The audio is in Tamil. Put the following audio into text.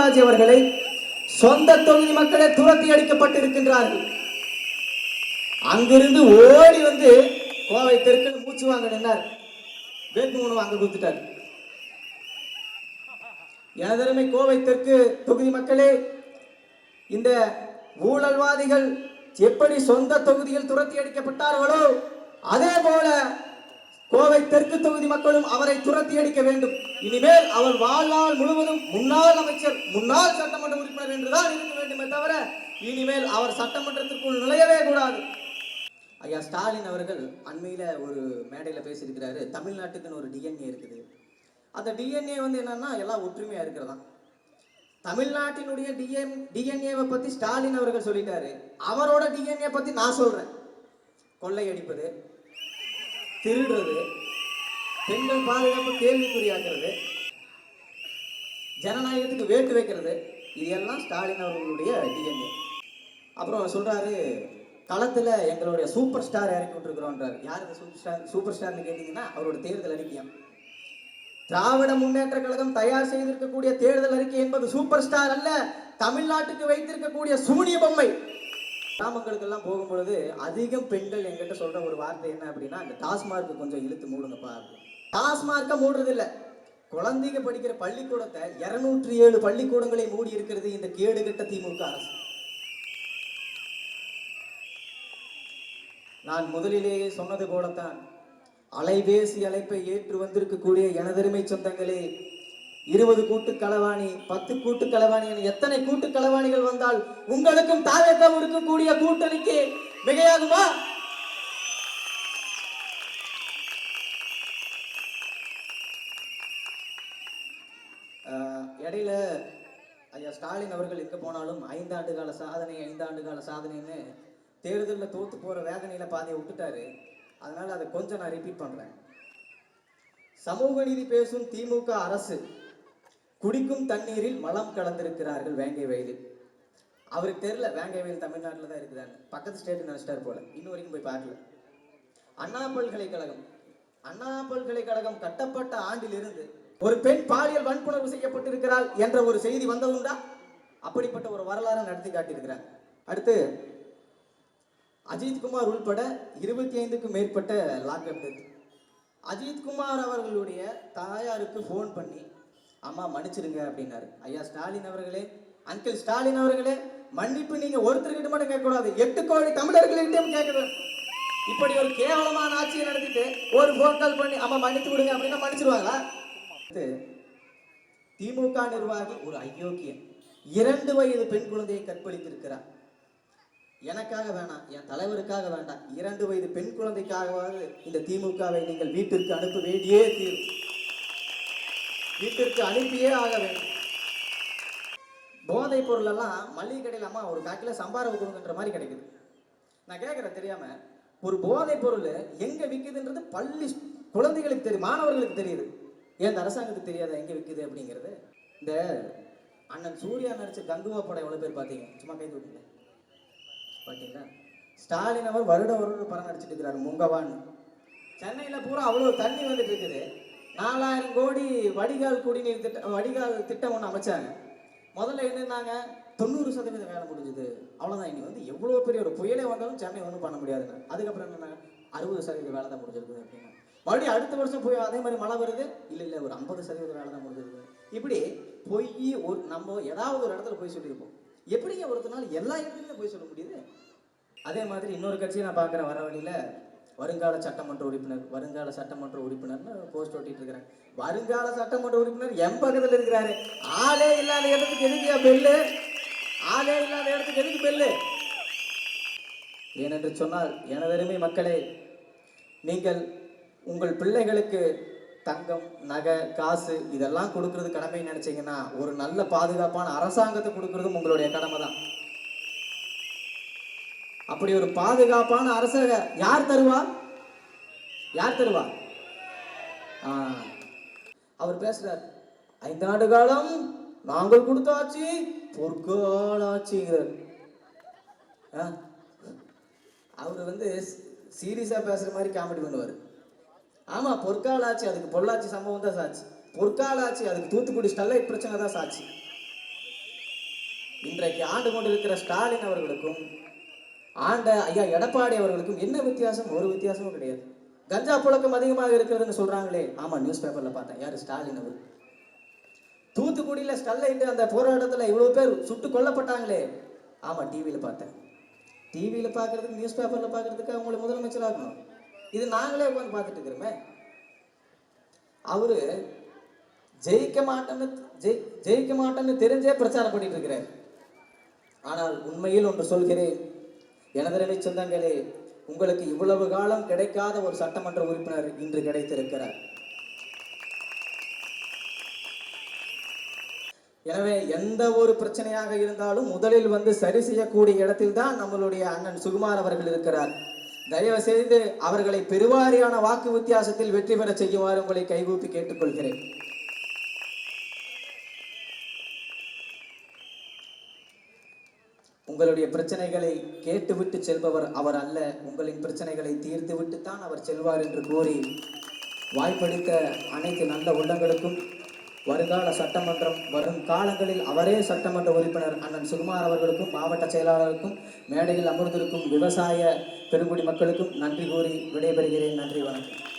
பாலாஜி அவர்களை சொந்த தொகுதி மக்களே துரத்தி அடிக்கப்பட்டிருக்கின்றார்கள். அங்கிருந்து ஓடி வந்து கோவை தெற்கில் மூச்சு வாங்க நின்றார். வேட்புமனு வாங்க கொடுத்துட்டார். எனதருமை கோவை தெற்கு தொகுதி மக்களே, இந்த ஊழல்வாதிகள் எப்படி சொந்த தொகுதியில் துரத்தி அடிக்கப்பட்டார்களோ அதே போல கோவை தெற்கு தொகுதி மக்களும் அவரை துரத்தி அடிக்க வேண்டும். இனிமேல் அவர் வாழ்நாள் முழுவதும் முன்னாள் அமைச்சர், முன்னாள் சட்டமன்ற உறுப்பினர் என்றுதான் இருக்க வேண்டுமே தவிர இனிமேல் அவர் சட்டமன்றத்திற்குள் நுழையவே கூடாது. ஐயா ஸ்டாலின் அவர்கள் அண்மையில ஒரு மேடையில பேசியிருக்கிறாரு. தமிழ்நாட்டுக்குன்னு ஒரு டிஎன்ஏ இருக்குது. அந்த டிஎன்ஏ வந்து என்னன்னா எல்லாம் ஒற்றுமையா இருக்கிறதா. தமிழ்நாட்டினுடைய டிஎன்ஏவை பத்தி ஸ்டாலின் அவர்கள் சொல்லிட்டாரு. அவரோட டிஎன்ஏ பத்தி நான் சொல்றேன். கொள்ளையடிப்பது, திருடுறது, பெண்கள் பாதுகாப்பு கேள்விக்குறியாக்குறது, ஜனநாயகத்துக்கு வேட்டு வைக்கிறது, இது எல்லாம் ஸ்டாலின் அவர்களுடைய டிஎன்ஏ. அப்புறம் சொல்றாரு, களத்துல எங்களுடைய சூப்பர் ஸ்டார் இறக்கி விட்டுருக்கிறோன்றார். யார் இந்த சூப்பர் ஸ்டார்னு கேட்டீங்கன்னா அவரோட தேர்தல் அறிக்கையா. திராவிட முன்னேற்ற கழகம் தயார் செய்திருக்கக்கூடிய தேர்தல் அறிக்கை என்பது சூப்பர் ஸ்டார் அல்ல, தமிழ்நாட்டுக்கு வைத்திருக்கக்கூடிய சூனிய பொம்மை. கிராமங்களுக்கு எல்லாம் போகும்பொழுது அதிகம் பெண்கள் என்கிட்ட சொல்ற ஒரு வார்த்தை என்ன அப்படின்னா, அந்த டாஸ்மார்க் கொஞ்சம் இழுத்து மூடுங்கப்பா. டாஸ்மார்க்க மூடுறது இல்ல, குழந்தைங்க படிக்கிற பள்ளிக்கூடத்தை 207 பள்ளிக்கூடங்களை மூடி இருக்கிறது இந்த கேடுகட்ட திமுக அரசு. நான் முதலிலேயே சொன்னது போலத்தான், அலைபேசி அழைப்பை ஏற்று வந்திருக்கக்கூடிய எனதருமை சொந்தங்களே, 20 கூட்டு களவாணி, 10 கூட்டு களவாணி என எத்தனை கூட்டு களவாணிகள் வந்தால் உங்களுக்கும் தாவேக்கம் இருக்கக்கூடிய கூட்டணிக்கு மிகையாகுமா? இடையில ஐயா ஸ்டாலின் அவர்கள் எங்க போனாலும் 5 ஆண்டு கால சாதனை 5 ஆண்டு கால சாதனைன்னு தேர்தலில் தோத்து போற வேதனையில பாதையை விட்டுட்டாரு. அதனால அதை கொஞ்சம் நான் ரிப்பீட் பண்றேன். சமூக நீதி பேசும் திமுக அரசு குடிக்கும் தண்ணீரில் மலம் கலந்திருக்கிறார்கள் வேங்கை வயலில். அவருக்கு தெரியல வேங்கை வயல் தமிழ்நாட்டில் தான் இருக்குதான்னு. பக்கத்து ஸ்டேட் நினைச்சிட்டாரு போல, இன்னும் வரைக்கும் போய் பார்க்கல. அண்ணா பல்கலைக்கழகம் கட்டப்பட்ட ஆண்டிலிருந்து ஒரு பெண் பாலியல் வன்புணர்வு செய்யப்பட்டிருக்கிறாள் என்ற ஒரு செய்தி வந்ததுண்டா? அப்படிப்பட்ட ஒரு வரலாறு நடத்தி காட்டியிருக்கிறார். அடுத்து அஜித்குமார் உள்பட 25க்கும் மேற்பட்ட லாக்அப் டெத். அஜித்குமார் அவர்களுடைய தாயாருக்கு போன் பண்ணி அம்மா மன்னிச்சிருங்க அப்படின்னாரு. ஐயா ஸ்டாலின் அவர்களே, அங்கிள் ஸ்டாலின் அவர்களே, மன்னிப்பு நீங்க ஒருத்தர்கிட்ட மட்டும் கேட்கக்கூடாது, 8 கோடி தமிழர்களிட்டையும் கேட்கணும். இப்படி ஒரு கேவலமான ஆட்சியை நடத்திட்டு ஒரு போன் கால் பண்ணி அம்மா மன்னித்து விடுங்க அப்படின்னா மன்னிச்சிருவாங்களா? திமுக நிர்வாகி ஒரு அயோக்கியன் 2 வயது பெண் குழந்தையை கற்பழித்திருக்கிறார். எனக்காக வேணாம், என் தலைவருக்காக வேண்டாம், 2 வயது பெண் குழந்தைக்காகவாவது இந்த திமுகவை நீங்கள் வீட்டிற்கு அனுப்ப வேண்டியே தீரும். வீட்டிற்கு அனுப்பியே ஆக வேண்டும். போதை பொருள் எல்லாம் மளிகை கடையில் அம்மா ஒரு காக்கில சம்பாரம் கொடுங்கன்ற மாதிரி கிடைக்குது. நான் கேட்கறேன், தெரியாம ஒரு போதை பொருள் எங்க விற்குதுன்றது பள்ளி குழந்தைகளுக்கு தெரியும், மாணவர்களுக்கு தெரியுது. ஏன் அரசாங்கத்துக்கு தெரியாத எங்க விற்குது அப்படிங்கிறது? இந்த அண்ணன் சூர்யா நடிச்ச கங்குவா படம் எவ்வளவு பேர் பார்த்தீங்க? சும்மா கை தூக்குங்க பார்த்தீங்களா? ஸ்டாலின் அவர் வருடம் படம் நடிச்சிட்டு இருக்கிறாரு முங்கவான்னு. சென்னையில பூரா அவ்வளவு தண்ணி வந்துட்டு இருக்குது. 4000 கோடி வடிகால் குடிநீர் திட்டம், வடிகால் திட்டம் ஒன்று அமைச்சாங்க. முதல்ல என்னன்னாங்க, 90% வேலை முடிஞ்சுது, அவ்வளோதான். இனி வந்து எவ்வளோ பெரிய ஒரு புயலே வந்தாலும் சென்னை ஒன்றும் பண்ண முடியாதுங்க. அதுக்கப்புறம் என்னன்னா 60% வேலை தான் முடிஞ்சிருக்குது அப்படின்னா, மறுபடியும் அடுத்த வருஷம் போய் அதே மாதிரி மழை வருது, இல்லை ஒரு 50% வேலை தான் முடிஞ்சிருக்கு. இப்படி போய் ஒரு நம்ம ஏதாவது ஒரு இடத்துல போய் சொல்லியிருப்போம். எப்படிங்க ஒருத்தனால எல்லா இடத்துலையும் போய் சொல்ல முடியுது? அதே மாதிரி இன்னொரு கட்சியை நான் பார்க்குறேன், வர வழியில் வருங்கால சட்டமன்ற உறுப்பினர்னு போஸ்ட் ஓட்டிட்டு இருக்கிறாங்க. வருங்கால சட்டமன்ற உறுப்பினர் என் பக்கத்தில் இருக்கிறாரு. ஆளே இல்லாத இடத்துக்கு எதுக்கியா பெல்லு? ஆளே இல்லாத இடத்துக்கு எதுக்கு பெல்லு? ஏனென்று சொன்னால் எனதருமை மக்களே, நீங்கள் உங்கள் பிள்ளைகளுக்கு தங்கம், நகை, காசு இதெல்லாம் கொடுக்கறது கடமை நினைச்சீங்கன்னா ஒரு நல்ல பாதுகாப்பான அரசாங்கத்தை கொடுக்கறதும் உங்களுடைய கடமை தான். அப்படி ஒரு பாதுகாப்பான அரசாங்க யார் தருவா? அவர் பேசுறார், 5 ஆண்டு காலம் நாங்கள் கொடுத்த ஆட்சி பொற்கால ஆட்சிங்கிறார். அவர் வந்து சீரியஸா பேசுற மாதிரி காமெடி பண்ணுவார். ஆமா, பொற்கால ஆட்சி, அதுக்கு பொள்ளாச்சி சம்பவம் தான் சாட்சி. பொற்கால ஆட்சி, அதுக்கு தூத்துக்குடி ஸ்டெர்லைட் பிரச்சனை தான் சாட்சி. இன்றைக்கு ஆண்டு கொண்டிருக்கிற ஸ்டாலின் அவர்களுக்கும் ஆண்ட ஐயா எடப்பாடி அவர்களுக்கும் என்ன வித்தியாசம்? ஒரு வித்தியாசமும் கிடையாது. கஞ்சா புழக்கம் அதிகமாக இருக்கிறதுன்னு சொல்றாங்களே, ஆமா நியூஸ் பேப்பர்ல பார்த்தேன். யாரு? ஸ்டாலின் அவர். தூத்துக்குடியில ஸ்டெர்லைட் அந்த போராட்டத்துல இவ்வளவு பேர் சுட்டு கொல்லப்பட்டாங்களே, ஆமா டிவியில பார்த்தேன். டிவியில பாக்குறதுக்கு நியூஸ் பேப்பர்ல பாக்குறதுக்கு அவங்களை முதலமைச்சர் ஆகணும். இது நாங்களே உட்காந்து பார்த்துட்டு இருக்கிறோமே. அவரு ஜெயிக்க மாட்டேன்னு தெரிஞ்சே பிரச்சாரம் பண்ணிட்டு இருக்கிறார். ஆனால் உண்மையில் ஒன்று சொல்கிறேன், எனதரவை சொந்தங்களே, உங்களுக்கு இவ்வளவு காலம் கிடைக்காத ஒரு சட்டமன்ற உறுப்பினர் இன்று கிடைத்திருக்கிறார். எனவே எந்த ஒரு பிரச்சனையாக இருந்தாலும் முதலில் வந்து சரி செய்யக்கூடிய இடத்தில் தான் நம்மளுடைய அண்ணன் சுகுமார் அவர்கள் இருக்கிறார். தயவு செய்து அவர்களை பெருவாரியான வாக்கு வித்தியாசத்தில் வெற்றி பெற செய்யுமாறு உங்களை கைகூப்பி கேட்டுக்கொள்கிறேன். உங்களுடைய பிரச்சனைகளை கேட்டுவிட்டு செல்பவர் அவர் அல்ல, உங்களின் பிரச்சனைகளை தீர்த்துவிட்டு தான் அவர் செல்வார் என்று கூறி வாய்ப்பளித்த அனைத்து நல்ல உள்ளங்களுக்கும் வருங்கால சட்டமன்றம் வரும் காலங்களில் அவரே சட்டமன்ற உறுப்பினர் அண்ணன் சுகுமார் அவர்களுக்கும் மாவட்ட செயலாளருக்கும் மேடையில் அமர்ந்திருக்கும் விவசாய பெருங்குடி மக்களுக்கும் நன்றி கூறி விடைபெறுகிறேன். நன்றி, வணக்கம்.